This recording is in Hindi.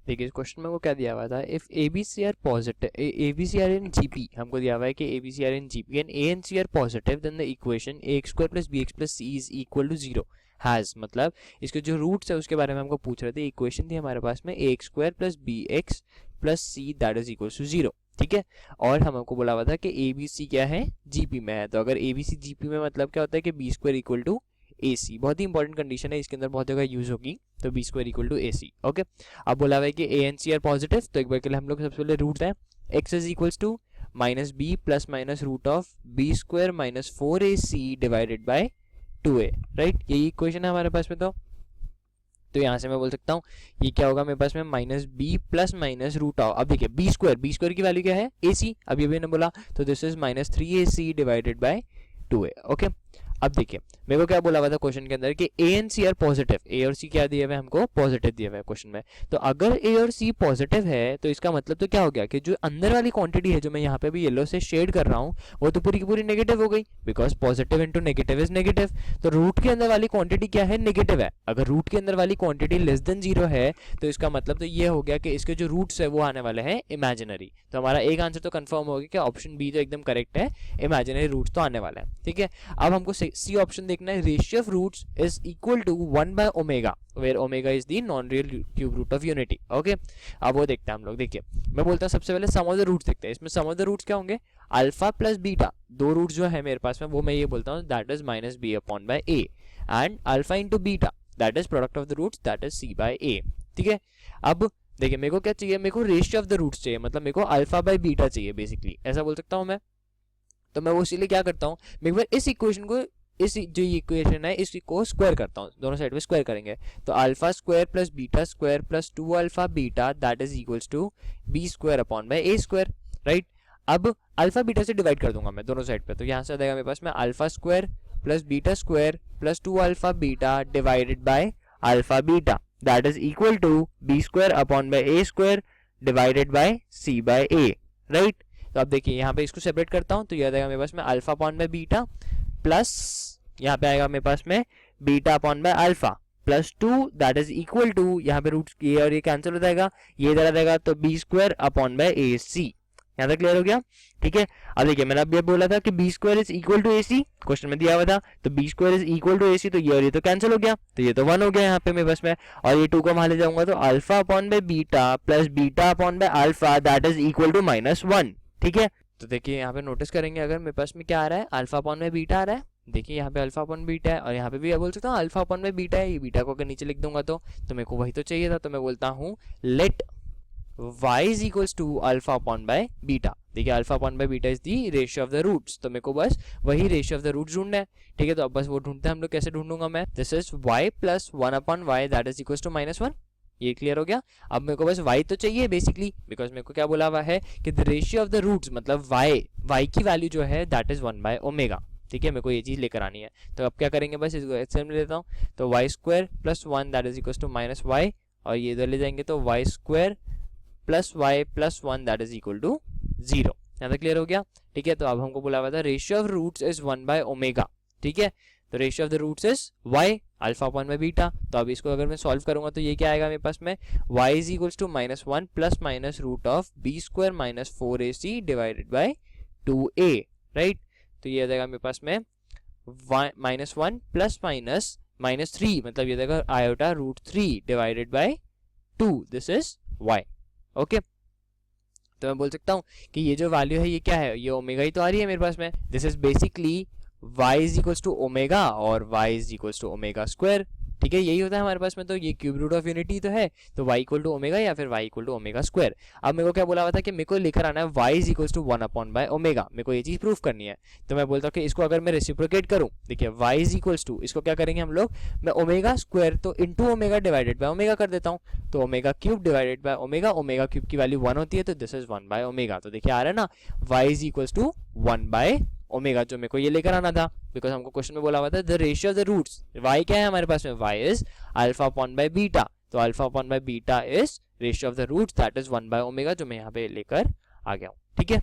देखिए इस क्वेश्चन में वो क्या दिया हुआ था, if a b c are positive, a b c are in GP, हमको दिया हुआ है कि a b c are in GP and a and C are positive, then the equation ax square plus bx plus c is equal to 0 has, मतलब इसके जो रूट्स है उसके बारे में हमको पूछ रहे थे। इक्वेशन थी हमारे पास में ax square plus bx plus c that is equal to 0, ठीक है। और हमको बोला हुआ था कि एबीसी क्या है, जीपी में है। तो अगर एबीसी जीपी में मतलब क्या होता है कि बी स्क्वायर इक्वल टू ए सी, बहुत ही इंपॉर्टेंट कंडीशन है, इसके अंदर बहुत जगह यूज होगी। तो B square equal to A c, okay. अब बोला हुआ है कि ए एंड सी आर पॉजिटिव, तो एक बार के लिए हम लोग सबसे पहले रूट है, x is equals to minus b plus minus root of b square minus 4ac divided by 2a, right. यही इक्वेशन है हमारे पास में। तो यहाँ से मैं बोल सकता हूँ ये क्या होगा मेरे पास में, minus b plus minus root of, अब देखिए बी स्क्वायर की वैल्यू क्या है, ए सी, अभी मैंने बोला, तो this is minus 3ac divided by 2a, okay. अब देखिए मेरे को क्या बोला हुआ था क्वेश्चन के अंदर कि ए and C are positive, A और सी क्या दिए हुए हमको, पॉजिटिव दिए हुए क्वेश्चन में। तो अगर ए और सी पॉजिटिव है तो इसका मतलब तो क्या हो गया कि जो अंदर वाली क्वांटिटी है, जो मैं यहाँ पे भी येलो से शेड कर रहा हूँ, वो तो पूरी की पूरी नेगेटिव हो गई, because positive into negative is negative. तो रूट के अंदर वाली क्वांटिटी क्या है, नेगेटिव है। अगर रूट के अंदर वाली क्वांटिटी लेस देन 0 है तो इसका मतलब तो ये हो गया कि इसके जो रूट्स है वो आने वाले हैं इमेजिनरी। तो हमारा एक आंसर तो कंफर्म हो गया कि ऑप्शन बी तो एकदम करेक्ट है, इमेजिनरी रूट्स तो आने वाले हैं, ठीक है। अब हमको सी ऑप्शन देखना है, ratio of roots is equal to 1 by omega, where omega is the non real cube root of unity, okay. अब वो देखते हैं हम लोग। देखिए मैं बोलता हूँ सबसे पहले सम ऑफ द रूट्स देखते हैं। इसमें सम ऑफ द रूट्स क्या होंगे, अल्फा प्लस बीटा, दो रूट्स जो है मेरे पास में वो मैं ये बोलता हूँ that is minus B upon by A, and alpha into beta that is product of the roots that is C by A, ठीक है। अब देखिए मेरे को क्या चाहिए, मेरे को रेशियो ऑफ द रूट्स चाहिए, मतलब मेरे को अल्फा बाय बीटा चाहिए बेसिकली, ऐसा बोल सकता हूँ मैं। तो मैं वो इसीलिए क्या करता हूँ, मैं एक बार इस इक्वेशन को, इस जो इक्वेशन है इसको स्क्वायर करता हूँ, दोनों साइड में स्क्वायर करेंगे। तो alpha square plus beta square plus 2 alpha beta that is equals to b square upon by a square, right. अब अल्फा बीटा से डिवाइड कर दूंगा मैं दोनों साइड पे, तो यहाँ से आ जाएगा मेरे पास में alpha square plus beta square plus 2 alpha beta divided by alpha beta that is equal to b square upon by a square divided by c by a, right. तो अब देखिए यहाँ पे इसको सेपरेट करता हूँ, तो यह आ जाएगा मेरे पास में alpha upon by beta plus यहाँ पे आएगा मेरे पास में beta upon by alpha plus 2 that is equal to, यहाँ पे रूट्स ये और ये कैंसिल हो जाएगा, ये इधर आ जाएगा, तो बी स्क्वायर अपॉन बाय ए सी। यहाँ तक क्लियर हो गया, ठीक है। अब देखिए मैंने अब ये बोला था कि B square is equal to A C, question में दिया हुआ था, तो B square is equal to A C, तो ये और ये तो कैंसिल हो गया, तो ये तो 1 हो गया यहाँ पे मेरे पास में, और ये 2 को वहां ले जाऊंगा, तो alpha upon by beta plus beta upon by alpha that is equal to -1, ठीक है। तो देखिए यहाँ पे नोटिस करेंगे अगर मेरे पास में क्या आ रहा है, अल्फा अपॉन बाय बीटा आ रहा है, देखिए यहाँ पे अल्फा अपॉन बीटा है, और यहाँ पे भी बोल सकता हूँ अल्फा अपॉन बाय बीटा है, ये बीटा को अगर नीचे लिख दूंगा तो मेरे को वही तो चाहिए था, तो मैं बोलता हूँ let y is equals to alpha upon by beta. देखिए alpha upon by beta is the ratio of the roots, तो मेरे को बस वही रेशियो ऑफ द रूट्स ढूंढना है, ठीक है। तो अब बस वो ढूंढते हैं हम लोग, कैसे ढूंढूंगा मैं, this is y plus 1 upon y that is equals to -1, ये क्लियर हो गया। अब मेरे को बस y तो चाहिए बेसिकली, बिकॉज मेरे को क्या बोला हुआ है कि the ratio of the roots, मतलब y की वैल्यू जो है दैट इज 1 बाय ओमेगा, ठीक है। मेरे को ये चीज लेकर आनी है, तो अब क्या करेंगे, बस इसको एच में लेता हूँ, तो y square plus 1 that is equal to -y, और ये इधर ले जाएंगे तो y square plus y plus 1 that is equal to 0। यहाँ तक क्लियर हो गया, ठीक है। तो अब हमको बोला हुआ था ratio of roots is 1 by omega, ठीक है। तो ratio of the roots is y alpha upon by beta, तो अब इसको अगर मैं सॉल्व करूंगा तो ये क्या आएगा मेरे पास में, y is equals to -1 plus minus root of b square minus 4ac divided by 2a, right. तो ये आ जाएगा मेरे पास में -1 प्लस -3, मतलब ये देगा iota root 3 divided by 2, this is y, okay. तो मैं बोल सकता हूँ कि ये जो वैल्यू है ये क्या है, ये ओमेगा ही तो आ रही है मेरे पास में, this is basically y is equals to omega और y is equals to omega square, ठीक है। यही होता है हमारे पास में, तो ये क्यूब रूट ऑफ यूनिटी तो है, तो y इक्वल टू ओमेगा या फिर y equal to omega square. अब मेरे को क्या बोला हुआ था कि मेरे को लेकर आना है y is equals to 1 upon by omega, मेरे को ये चीज प्रूफ करनी है। तो मैं बोलता हूँ कि इसको अगर मैं रेसिप्रोकेट करूँ, देखिए y इज इक्वल्स टू, इसको क्या करेंगे हम लोग, मैं ओमेगा स्क्वायर तो into omega divided by omega कर देता हूँ, तो omega cube divided by omega, omega cube की वैल्यू 1 होती है, तो दिस इज 1 बाय ओमेगा। तो देखिए आ रहा है ना, y is equals to 1 by omega, जो मेरे को ये लेकर आना था, बिकॉज हमको क्वेश्चन में बोला हुआ था the ratio of the roots, y क्या है हमारे पास में, y is alpha upon by beta, तो alpha upon by beta is ratio of the roots that is 1 by omega, जो मैं यहाँ पे लेकर आ गया हूँ, ठीक है।